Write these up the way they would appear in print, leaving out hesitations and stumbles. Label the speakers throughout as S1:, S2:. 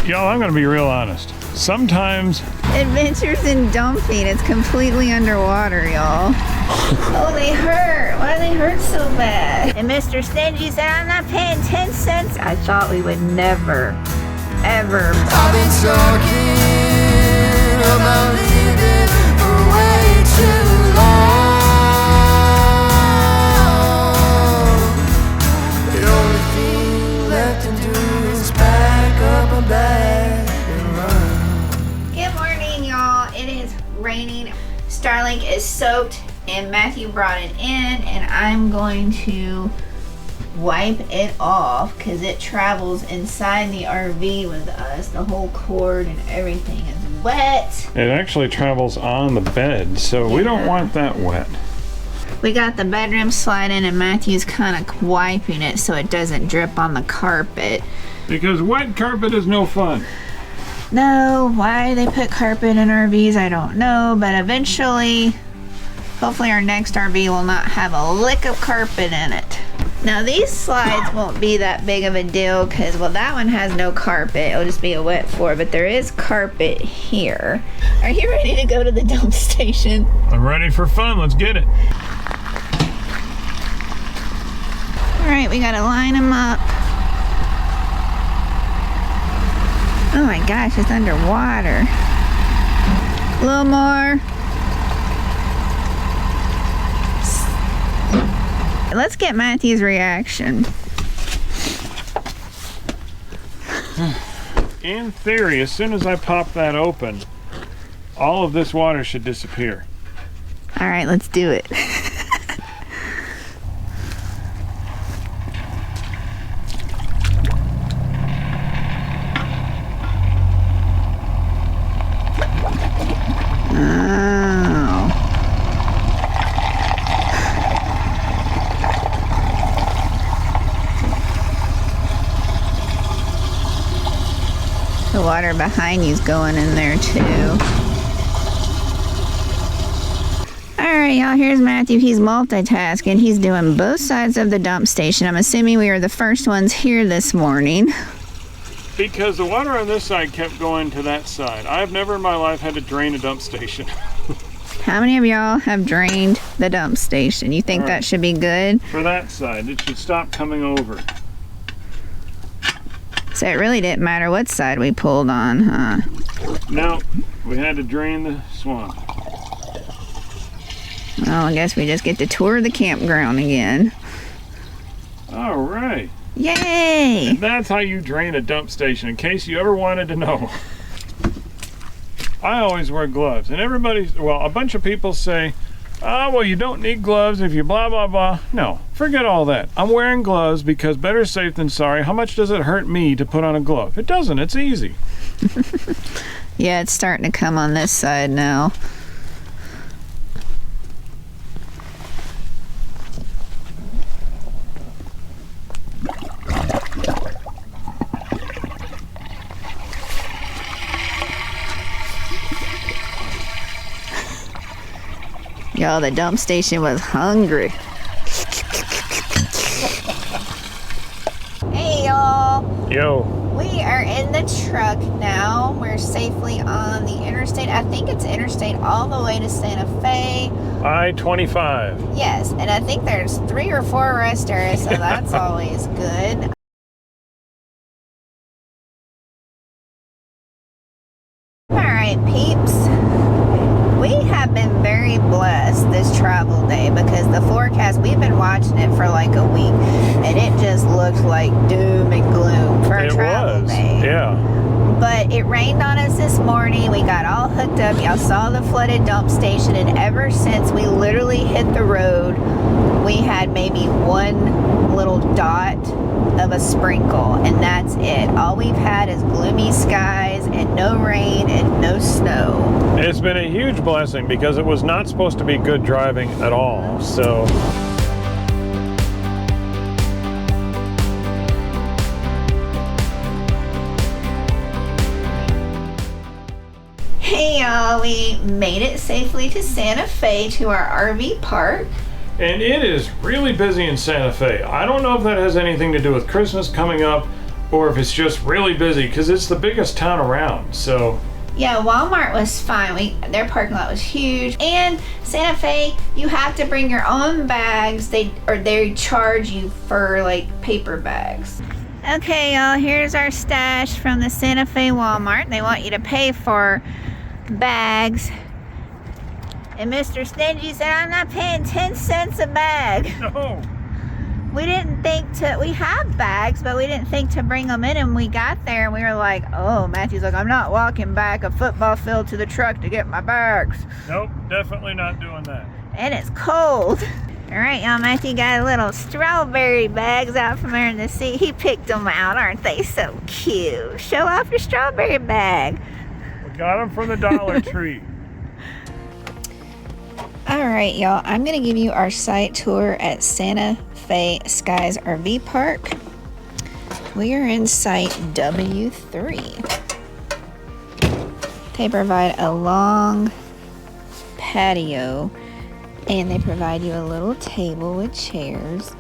S1: Y'all, I'm gonna be real honest. Sometimes
S2: Adventures in dumping. It's completely underwater, y'all. Oh, they hurt. Why do they hurt so bad? And Mr. Stingy said, I'm not paying 10 cents. I thought we would never, ever.
S3: I've been talking about living for way too long. The only thing left to do is pack up a bag and run.
S2: Good morning, y'all. It is raining. Starlink is soaked and Matthew brought it in, and I'm going to wipe it off because it travels inside the RV with us. The whole cord and everything is wet.
S1: it actually travels on the bed, so we don't want that wet.
S2: We got the bedroom slide in and Matthew's kind of wiping it so it doesn't drip on the carpet.
S1: Because wet carpet is no fun.
S2: No, why they put carpet in RVs, I don't know, but eventually, hopefully our next RV will not have a lick of carpet in it. Now these slides won't be that big of a deal because, well, that one has no carpet. It'll just be a wet floor, but there is carpet here. Are you ready to go to the dump station?
S1: I'm ready for fun. Let's get it.
S2: All right, we gotta line them up. Oh my gosh, it's underwater. A little more. Let's get Matthew's reaction.
S1: In theory, as soon as I pop that open, all of this water should disappear.
S2: All right, let's do it. The water behind you's going in there too. Alright, y'all, here's Matthew. He's multitasking. He's doing both sides of the dump station. I'm assuming we were the first ones here this morning.
S1: Because the water on this side kept going to that side. I've never in my life had to drain a dump station.
S2: How many of y'all have drained the dump station? You think that should be good?
S1: For that side, it should stop coming over.
S2: So it really didn't matter what side we pulled on, huh?
S1: No, we had to drain the swamp.
S2: Well, I guess we just get to tour the campground again.
S1: All right.
S2: Yay!
S1: And that's how you drain a dump station, in case you ever wanted to know. I always wear gloves, and a bunch of people say, well, you don't need gloves if you blah, blah, blah. No, forget all that. I'm wearing gloves because better safe than sorry. How much does it hurt me to put on a glove? It doesn't. It's easy.
S2: Yeah, it's starting to come on this side now. Y'all, the dump station was hungry. Hey, y'all.
S1: Yo.
S2: We are in the truck now. We're safely on the interstate. I think it's interstate all the way to Santa Fe.
S1: I-25.
S2: Yes, and I think there's 3 or 4 rest areas, so that's always good. All right, peeps. We have been very blessed this travel day because the forecast, we've been watching it for like a week, and it just looked like doom and gloom for a travel day.
S1: Yeah.
S2: But it rained on us this morning. We got all hooked up. Y'all saw the flooded dump station, and ever since we literally hit the road, we had maybe one little dot of a sprinkle, and that's it. All we've had is gloomy skies and no rain and no snow.
S1: It's been a huge blessing because it was not supposed to be good driving at all, so.
S2: Hey y'all, we made it safely to Santa Fe to our RV park.
S1: And it is really busy in Santa Fe. I don't know if that has anything to do with Christmas coming up, or if it's just really busy, because it's the biggest town around. So
S2: yeah, Walmart was fine. Their parking lot was huge. And Santa Fe, you have to bring your own bags. They charge you for like paper bags. Okay, y'all, here's our stash from the Santa Fe Walmart. They want you to pay for bags. And Mr. Stingy said, I'm not paying 10 cents a bag.
S1: no.
S2: We didn't think we have bags, but we didn't think to bring them in, and we got there and we were like, oh, Matthew's like, I'm not walking back a football field to the truck to get my bags.
S1: Nope, definitely not doing that.
S2: And it's cold. All right, y'all, Matthew got little strawberry bags out from there in the seat. He picked them out. Aren't they so cute? Show off your strawberry bag.
S1: We got them from the Dollar Tree.
S2: All right, y'all, I'm gonna give you our site tour at Santa Fe Skies RV Park. We are in site W3. They provide a long patio and they provide you a little table with chairs.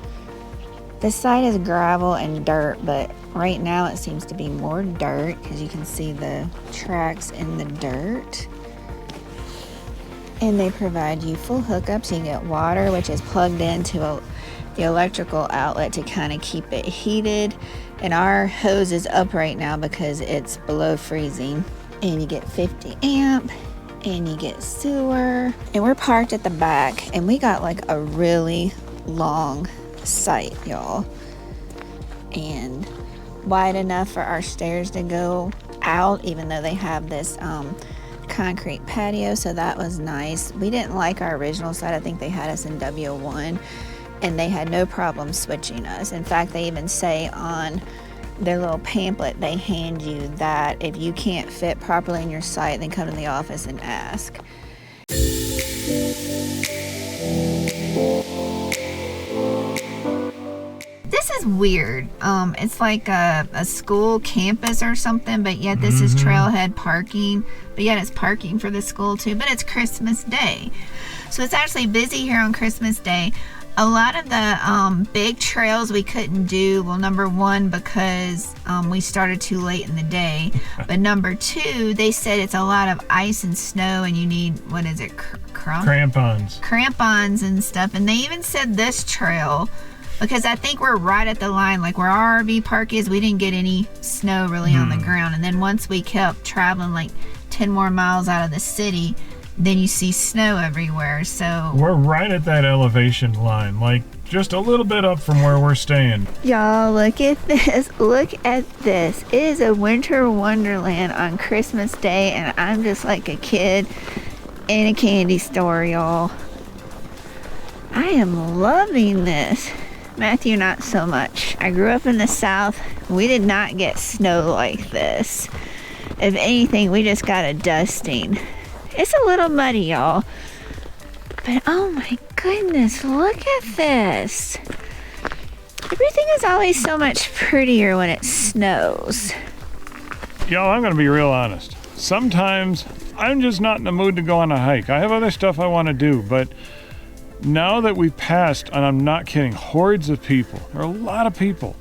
S2: The site is gravel and dirt, but right now it seems to be more dirt because you can see the tracks in the dirt. And they provide you full hookups. You get water, which is plugged into the electrical outlet to kind of keep it heated. And our hose is up right now because it's below freezing. And you get 50 amp, and you get sewer. And we're parked at the back, and we got like a really long site, y'all. And wide enough for our stairs to go out, even though they have this concrete patio, so that was nice. We didn't like our original site. I think they had us in W1 and they had no problem switching us. In fact, they even say on their little pamphlet they hand you that if you can't fit properly in your site, then come to the office and ask. This is weird. It's like a school campus or something, but yet this is trailhead parking, but yet it's parking for the school too, but it's Christmas Day. So it's actually busy here on Christmas Day. A lot of the big trails we couldn't do, well, number one, because we started too late in the day, but number two, they said it's a lot of ice and snow and you need, what is it,
S1: Crampons
S2: and stuff. And they even said this trail, because I think we're right at the line, like where our RV park is, we didn't get any snow really on the ground. And then once we kept traveling like 10 more miles out of the city, then you see snow everywhere. So
S1: we're right at that elevation line, like just a little bit up from where we're staying.
S2: Y'all, look at this. Look at this. It is a winter wonderland on Christmas Day, and I'm just like a kid in a candy store, y'all. I am loving this. Matthew, not so much. I grew up in the South. We did not get snow like this. If anything, we just got a dusting. It's a little muddy, y'all. But oh my goodness, look at this. Everything is always so much prettier when it snows.
S1: Y'all, I'm gonna be real honest. Sometimes I'm just not in the mood to go on a hike. I have other stuff I want to do, but now that we've passed, and I'm not kidding, hordes of people, there are a lot of people.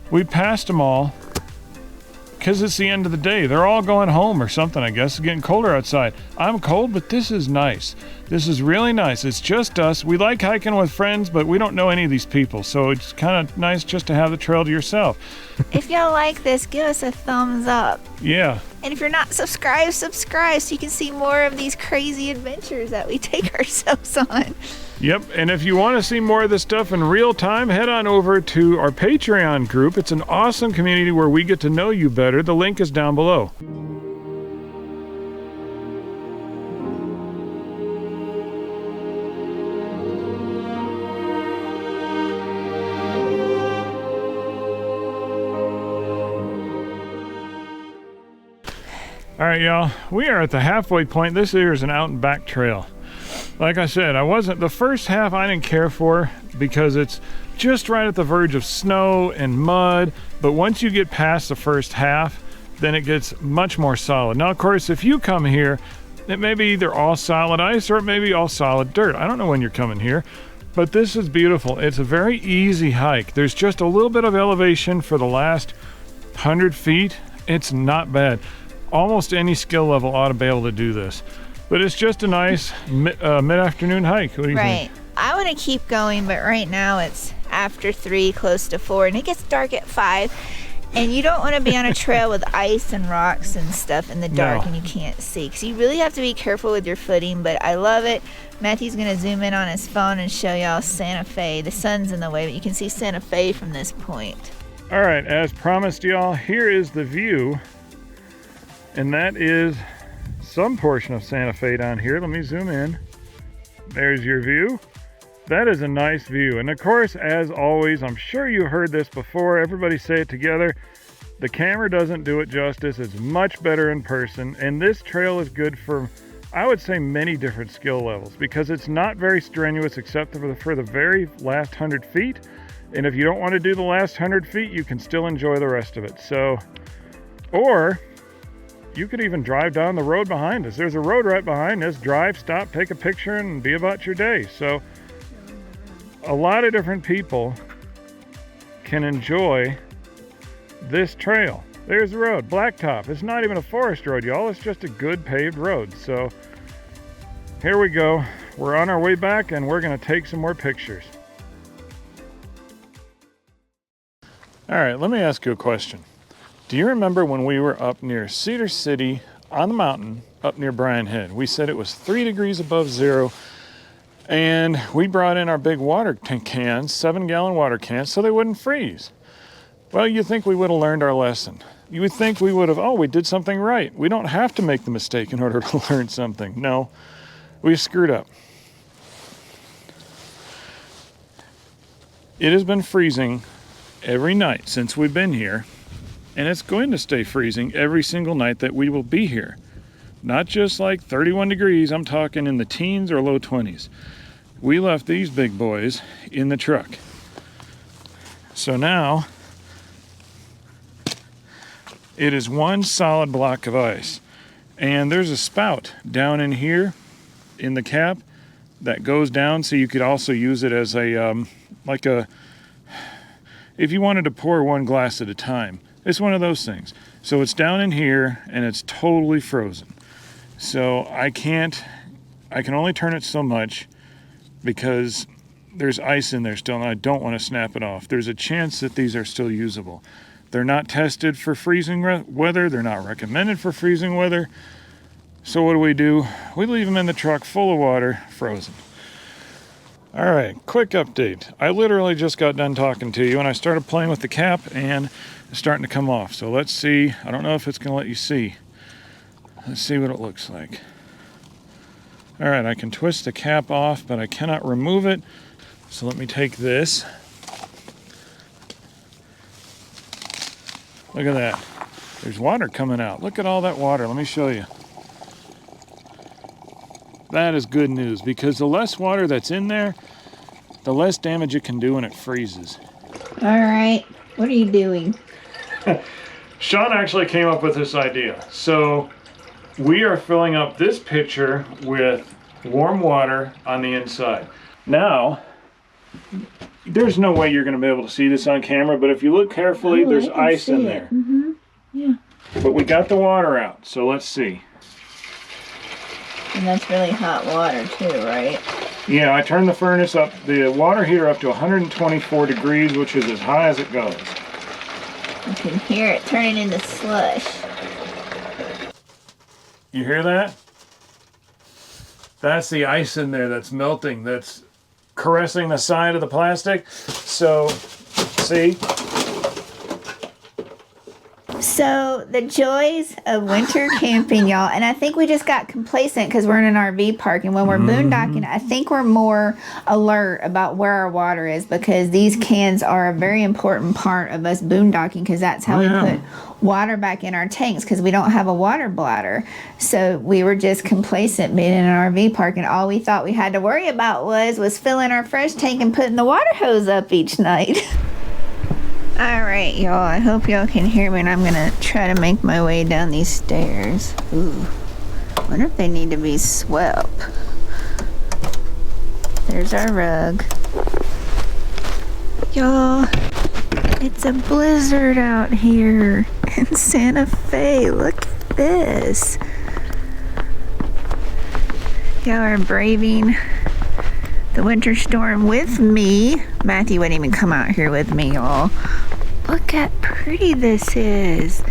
S1: We passed them all because it's the end of the day. They're all going home or something, I guess. It's getting colder outside. I'm cold, but this is nice. This is really nice. It's just us. We like hiking with friends, but we don't know any of these people, so it's kind of nice just to have the trail to yourself.
S2: If y'all like this, give us a thumbs up.
S1: Yeah.
S2: And if you're not subscribed, subscribe so you can see more of these crazy adventures that we take ourselves on.
S1: Yep, and if you want to see more of this stuff in real time, head on over to our Patreon group. It's an awesome community where we get to know you better. The link is down below. All right, y'all, we are at the halfway point. This here is an out and back trail. Like I said, the first half I didn't care for because it's just right at the verge of snow and mud. But once you get past the first half, then it gets much more solid. Now, of course, if you come here, it may be either all solid ice or it may be all solid dirt. I don't know when you're coming here, but this is beautiful. It's a very easy hike. There's just a little bit of elevation for the last 100 feet, it's not bad. Almost any skill level ought to be able to do this. But it's just a nice mid-afternoon hike. What do you think?
S2: Right. I want to keep going, but right now it's after 3, close to 4, and it gets dark at 5. And you don't want to be on a trail with ice and rocks and stuff in the dark and you can't see. Because you really have to be careful with your footing, but I love it. Matthew's going to zoom in on his phone and show y'all Santa Fe. The sun's in the way, but you can see Santa Fe from this point.
S1: All right, as promised y'all, here is the view. And that is some portion of Santa Fe down here. Let me zoom in. There's your view. That is a nice view. And of course, as always, I'm sure you heard this before. Everybody say it together. The camera doesn't do it justice. It's much better in person. And this trail is good for, I would say, many different skill levels because it's not very strenuous except for the very last 100 feet. And if you don't want to do the last 100 feet, you can still enjoy the rest of it. So, or you could even drive down the road behind us. There's a road right behind us. Drive, stop, take a picture, and be about your day. So a lot of different people can enjoy this trail. There's the road, blacktop. It's not even a forest road, y'all. It's just a good paved road. So here we go. We're on our way back and we're gonna take some more pictures. All right, let me ask you a question. Do you remember when we were up near Cedar City on the mountain up near Bryan Head? We said it was 3 degrees above zero. And we brought in our big water cans, 7-gallon water cans, so they wouldn't freeze. Well, you think we would have learned our lesson. You would think we would have, oh, we did something right. We don't have to make the mistake in order to learn something. No, we screwed up. It has been freezing every night since we've been here, and it's going to stay freezing every single night that we will be here. Not just like 31 degrees, I'm talking in the teens or low 20s. We left these big boys in the truck. So now, it is one solid block of ice. And there's a spout down in here in the cap that goes down, so you could also use it as a, if you wanted to pour one glass at a time. It's one of those things. So it's down in here and it's totally frozen. So I can only turn it so much because there's ice in there still and I don't want to snap it off. There's a chance that these are still usable. They're not tested for freezing weather. They're not recommended for freezing weather. So what do? We leave them in the truck full of water, frozen. All right, quick update. I literally just got done talking to you and I started playing with the cap and it's starting to come off. So let's see. I don't know if it's going to let you see. Let's see what it looks like. All right, I can twist the cap off, but I cannot remove it. So let me take this. Look at that. There's water coming out. Look at all that water. Let me show you. That is good news because the less water that's in there, the less damage it can do when it freezes.
S2: All right, what are you doing?
S1: Sean actually came up with this idea. So we are filling up this pitcher with warm water on the inside. Now, there's no way you're going to be able to see this on camera, but if you look carefully, there's ice in there.
S2: Mm-hmm. Yeah.
S1: But we got the water out, so let's see.
S2: And that's really hot water too, right?
S1: Yeah, I turned the furnace up, the water heater up to 124 degrees, which is as high as it goes.
S2: You can hear it turning into slush.
S1: You hear that? That's the ice in there that's melting, that's caressing the side of the plastic. So, see?
S2: So, the joys of winter camping, y'all, and I think we just got complacent because we're in an RV park, and when we're boondocking, I think we're more alert about where our water is because these cans are a very important part of us boondocking because that's how we put water back in our tanks because we don't have a water bladder. So we were just complacent being in an RV park, and all we thought we had to worry about was filling our fresh tank and putting the water hose up each night. All right, y'all, I hope y'all can hear me, and I'm gonna try to make my way down these stairs. Ooh, I wonder if they need to be swept. There's our rug. Y'all, It's a blizzard out here in Santa Fe. Look at this. Y'all are braving the winter storm with me. Matthew wouldn't even come out here with me, y'all. Look how pretty this is.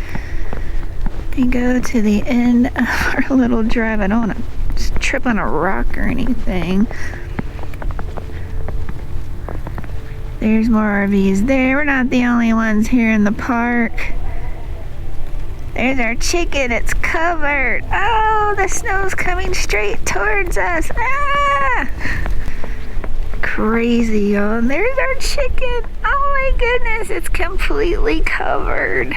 S2: We go to the end of our little drive. I don't want to trip on a rock or anything. There's more RVs there. We're not the only ones here in the park. There's our chicken. It's covered. Oh, the snow's coming straight towards us. Ah! Crazy, y'all. And there's our chicken. Oh my goodness, it's completely covered.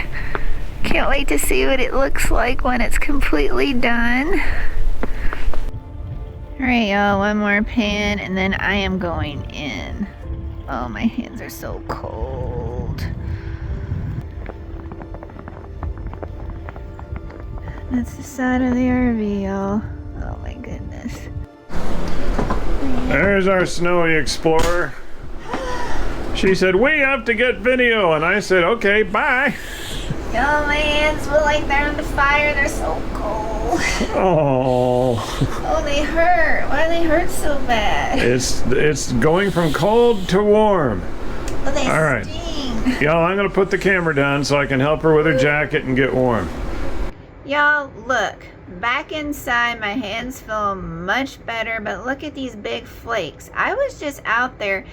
S2: Can't wait to see what it looks like when it's completely done. Alright, y'all, one more pan and then I am going in. Oh, my hands are so cold. That's the side of the RV, y'all. Oh my goodness.
S1: There's our snowy explorer. She said, we have to get video. And I said, okay, bye.
S2: Y'all, my hands feel like they're on the fire. They're so cold.
S1: Oh.
S2: Oh, they hurt. Why do they hurt so bad?
S1: It's going from cold to warm.
S2: Oh, they
S1: all right.
S2: sting.
S1: Y'all, I'm going to put the camera down so I can help her with her jacket and get warm.
S2: Y'all, look. Back inside, my hands feel much better, but look at these big flakes. I was just out there,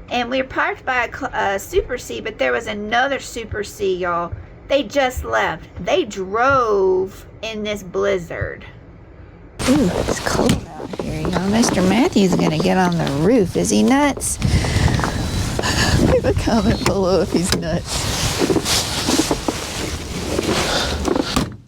S2: and we were parked by a Super C, but there was another Super C, y'all. They just left. They drove in this blizzard. Ooh, it's cold out here, y'all. Mr. Matthew's gonna get on the roof. Is he nuts? Leave a comment below if he's nuts.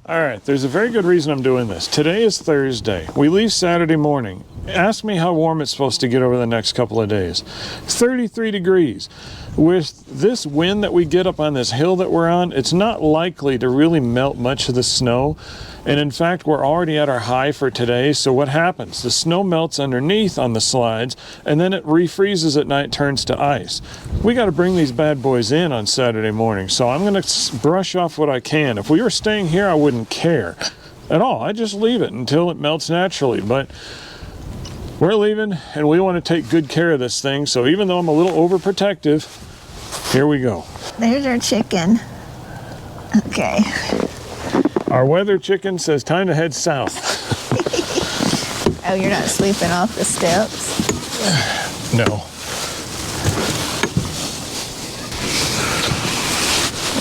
S1: All right, there's a very good reason I'm doing this. Today is Thursday. We leave Saturday morning. Ask me how warm it's supposed to get over the next couple of days. 33 degrees. With this wind that we get up on this hill that we're on, it's not likely to really melt much of the snow. And in fact, we're already at our high for today. So what happens? The snow melts underneath on the slides, and then it refreezes at night, turns to ice. We got to bring these bad boys in on Saturday morning. So I'm going to brush off what I can. If we were staying here, I wouldn't care at all. I just leave it until it melts naturally. But we're leaving, and we want to take good care of this thing. So even though I'm a little overprotective, here we go.
S2: There's our chicken. Okay.
S1: Our weather chicken says time to head south.
S2: Oh, you're not sleeping off the steps?
S1: No.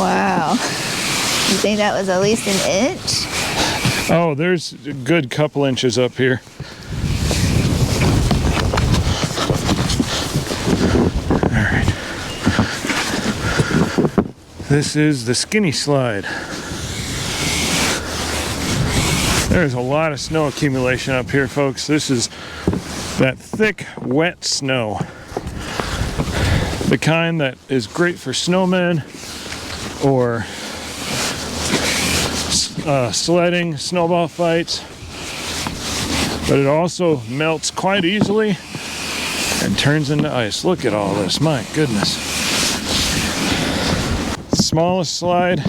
S2: Wow. You think that was at least an inch?
S1: Oh, there's a good couple inches up here. All right. This is the skinny slide. There's a lot of snow accumulation up here, folks. This is that thick, wet snow. The kind that is great for snowmen or sledding, snowball fights. But it also melts quite easily and turns into ice. Look at all this, my goodness. Smallest slide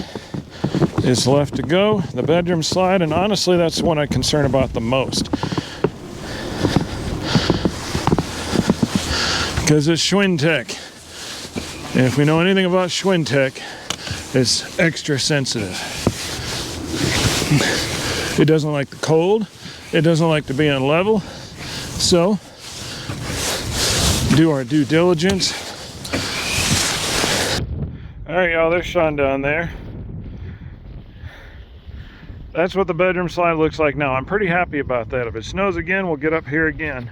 S1: is left to go, the bedroom slide, and honestly that's the one I concern about the most. Because it's Schwinn-Tech. And if we know anything about Schwinn-Tech, it's extra sensitive. It doesn't like the cold, it doesn't like to be on level, so do our due diligence. Alright y'all, there's Sean down there. That's what the bedroom slide looks like now. I'm pretty happy about that. If it snows again, we'll get up here again.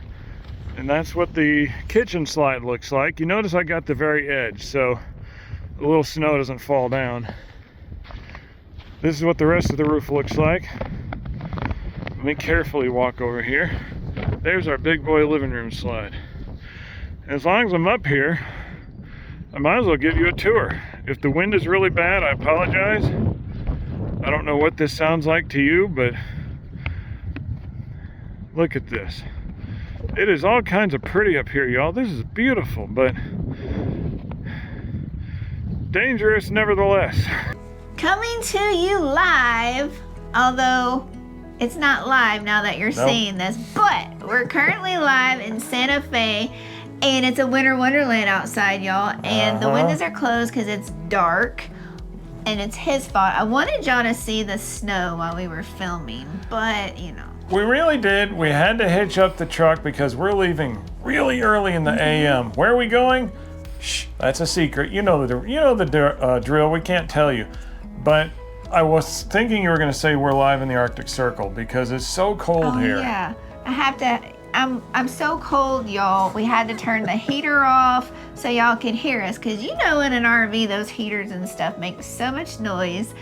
S1: And that's what the kitchen slide looks like. You notice I got the very edge, so the little snow doesn't fall down. This is what the rest of the roof looks like. Let me carefully walk over here. There's our big boy living room slide. As long as I'm up here, I might as well give you a tour. If the wind is really bad, I apologize. I don't know what this sounds like to you, but look at this. It is all kinds of pretty up here, y'all. This is beautiful, but dangerous nevertheless.
S2: Coming to you live, although it's not live now that you're seeing this, but we're currently live in Santa Fe, and it's a winter wonderland outside, y'all, and the windows are closed because it's dark, and it's his fault. I wanted y'all to see the snow while we were filming, but, you know.
S1: We really did. We had to hitch up the truck because we're leaving really early in the AM. Where are we going? Shh, that's a secret. You know the drill. We can't tell you. But I was thinking you were going to say we're live in the Arctic Circle because it's so cold here.
S2: Yeah, I have to. I'm so cold, y'all. We had to turn the heater off so y'all could hear us, because you know in an RV those heaters and stuff make so much noise.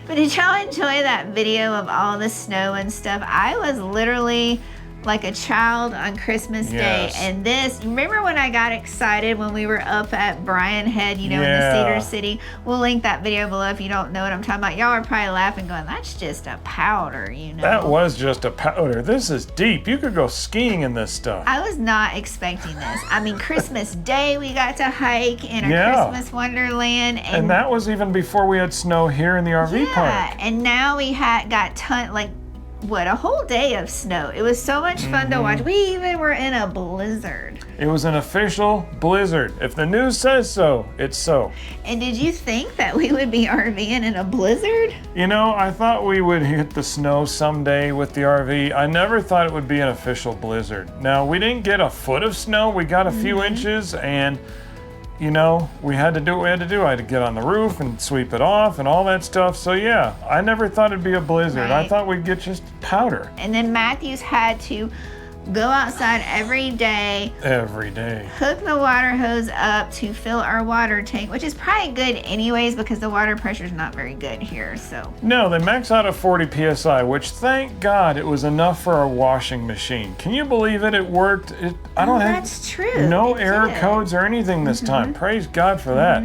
S2: But did y'all enjoy that video of all the snow and stuff? I was literally like a child on Christmas Day. And this, remember when I got excited when we were up at Bryan Head, you know, in the Cedar City? We'll link that video below if you don't know what I'm talking about. Y'all are probably laughing going, that's just a powder, you know? That
S1: was just a powder. This is deep. You could go skiing in this stuff.
S2: I was not expecting this. I mean, Christmas Day we got to hike in a Christmas wonderland.
S1: And that was even before we had snow here in the RV park.
S2: Yeah, and now we got a whole day of snow. It was so much fun to watch. We even were in a blizzard.
S1: It was an official blizzard. If the news says so, it's so.
S2: And did you think that we would be RVing in a blizzard?
S1: You know, I thought we would hit the snow someday with the RV. I never thought it would be an official blizzard. Now, we didn't get a foot of snow. We got a few inches, and you know, we had to do what we had to do. I had to get on the roof and sweep it off and all that stuff. So yeah, I never thought it'd be a blizzard. I thought we'd get just powder.
S2: And then Matthews had to go outside every day. Hook the water hose up to fill our water tank, which is probably good anyways because the water pressure is not very good here, so.
S1: No, they max out at 40 PSI, which thank God it was enough for our washing machine. Can you believe it? It worked. I don't have
S2: that's true.
S1: No error codes or anything this time. Praise God for that.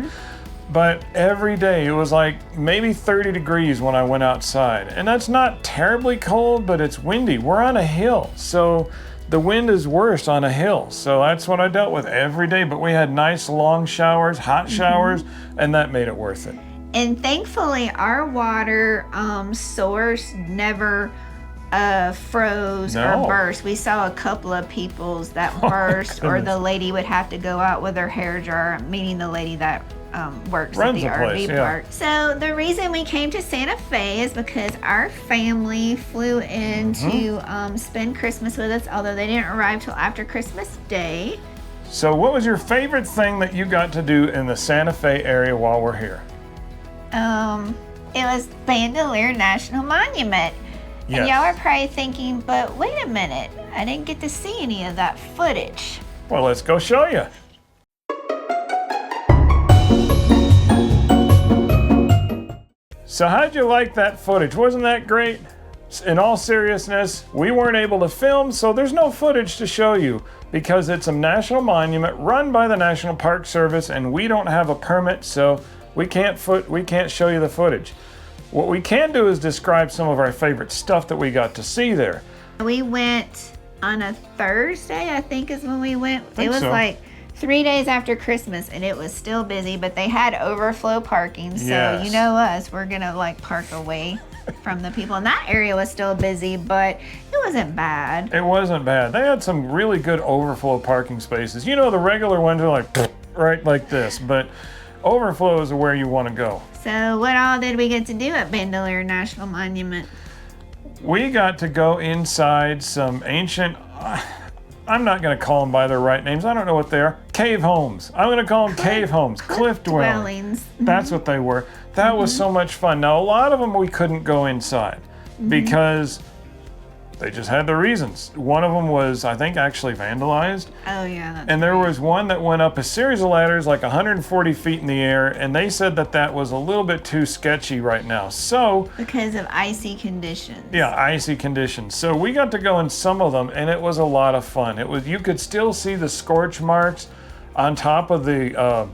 S1: But every day it was like maybe 30 degrees when I went outside. And that's not terribly cold, but it's windy. We're on a hill, so the wind is worse on a hill. So that's what I dealt with every day. But we had nice long showers, hot showers, and that made it worth it.
S2: And thankfully our water source never froze or burst. We saw a couple of people's that burst, or the lady would have to go out with her hair dryer, meaning the lady that works at the RV park. So the reason we came to Santa Fe is because our family flew in to spend Christmas with us, although they didn't arrive till after Christmas Day.
S1: So what was your favorite thing that you got to do in the Santa Fe area while we're here?
S2: It was Bandelier National Monument.
S1: Yes.
S2: And y'all are probably thinking, but wait a minute, I didn't get to see any of that footage.
S1: Well, let's go show you. So how'd you like that footage? Wasn't that great? In all seriousness, we weren't able to film, so there's no footage to show you because it's a national monument run by the National Park Service, and we don't have a permit, so we can't show you the footage. What we can do is describe some of our favorite stuff that we got to see there.
S2: We went on a Thursday, I think is when we went. It was
S1: so.
S2: Like 3 days after Christmas, and it was still busy, but they had overflow parking, so you know us, we're gonna like park away from the people. And that area was still busy, but it wasn't bad.
S1: It wasn't bad. They had some really good overflow parking spaces. You know, the regular ones are like right like this, but overflow is where you want to go.
S2: So what all did we get to do at Bandelier National Monument?
S1: We got to go inside some ancient, I'm not going to call them by their right names. I don't know what they are. Cave homes. I'm going to call them cave homes. Cliff dwellings. That's what they were. That was so much fun. Now, a lot of them we couldn't go inside because they just had their reasons. One of them was, I think, actually vandalized.
S2: Oh, yeah. That's
S1: and there was one that went up a series of ladders like 140 feet in the air, and they said that that was a little bit too sketchy right now. So
S2: because of icy conditions.
S1: Yeah, icy conditions. So we got to go in some of them, and it was a lot of fun. It was, you could still see the scorch marks on top of the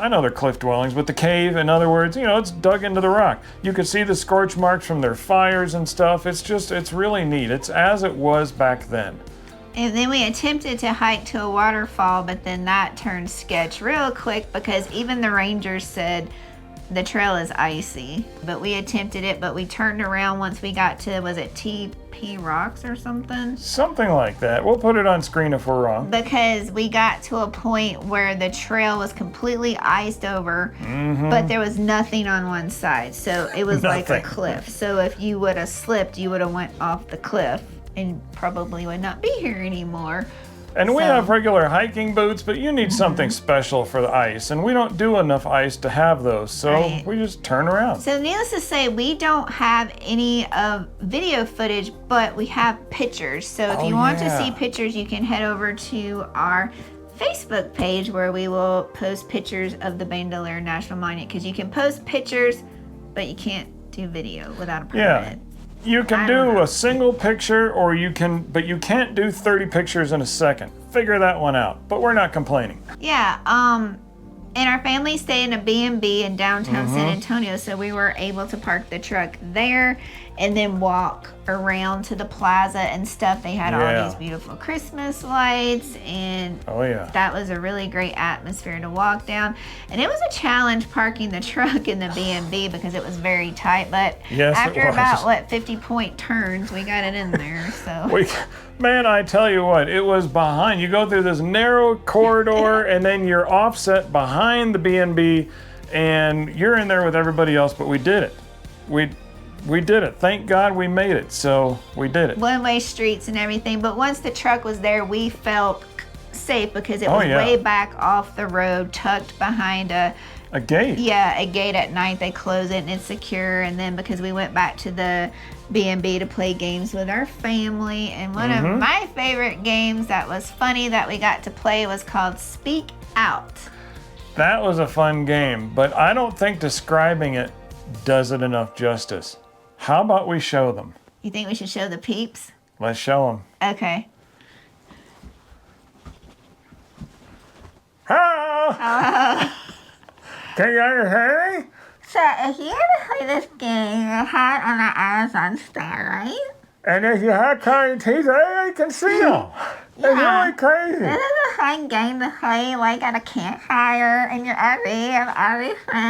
S1: I know they're cliff dwellings, but the cave, in other words, you know, it's dug into the rock. You could see the scorch marks from their fires and stuff. It's really neat. It's as it was back then.
S2: And then we attempted to hike to a waterfall, but then that turned sketch real quick because even the rangers said the trail is icy. But we attempted it, but we turned around once we got to, was it TP Rocks or something?
S1: Something like that. We'll put it on screen if we're wrong.
S2: Because we got to a point where the trail was completely iced over, but there was nothing on one side. So it was like a cliff. So if you would have slipped, you would have went off the cliff and probably would not be here anymore.
S1: And we have regular hiking boots, but you need something special for the ice. And we don't do enough ice to have those. So we just turn around.
S2: So needless to say, we don't have any video footage, but we have pictures. So if you want to see pictures, you can head over to our Facebook page where we will post pictures of the Bandelier National Monument. Because you can post pictures, but you can't do video without a permit.
S1: You can do a single picture, or you can't do 30 pictures in a second. Figure that one out, but we're not complaining.
S2: Yeah, and our family stayed in a B&B in downtown San Antonio, so we were able to park the truck there and then walk around to the plaza and stuff. They had all these beautiful Christmas lights, and that was a really great atmosphere to walk down. And it was a challenge parking the truck in the B&B because it was very tight, but after about 50-point turns, we got it in there. So
S1: man, I tell you what, it was behind. You go through this narrow corridor and then you're offset behind the B&B and you're in there with everybody else, but we did it. We did it. Thank God we made it. So we did it.
S2: One-way streets and everything. But once the truck was there, we felt safe because it was way back off the road, tucked behind a gate. Yeah, a gate at night. They close it and it's secure. And then because we went back to the B&B to play games with our family. And one of my favorite games that was funny that we got to play was called Speak Out.
S1: That was a fun game, but I don't think describing it does it enough justice. How about we show them?
S2: You think we should show the peeps?
S1: Let's show them.
S2: Okay.
S1: Hello! Can you hear me?
S2: So if you ever play this game, you had on the Amazon store, right?
S1: And if you have tiny teeth, you can see them. It's really crazy.
S2: This is a fun game to play like at a campfire in your RV and RV friends.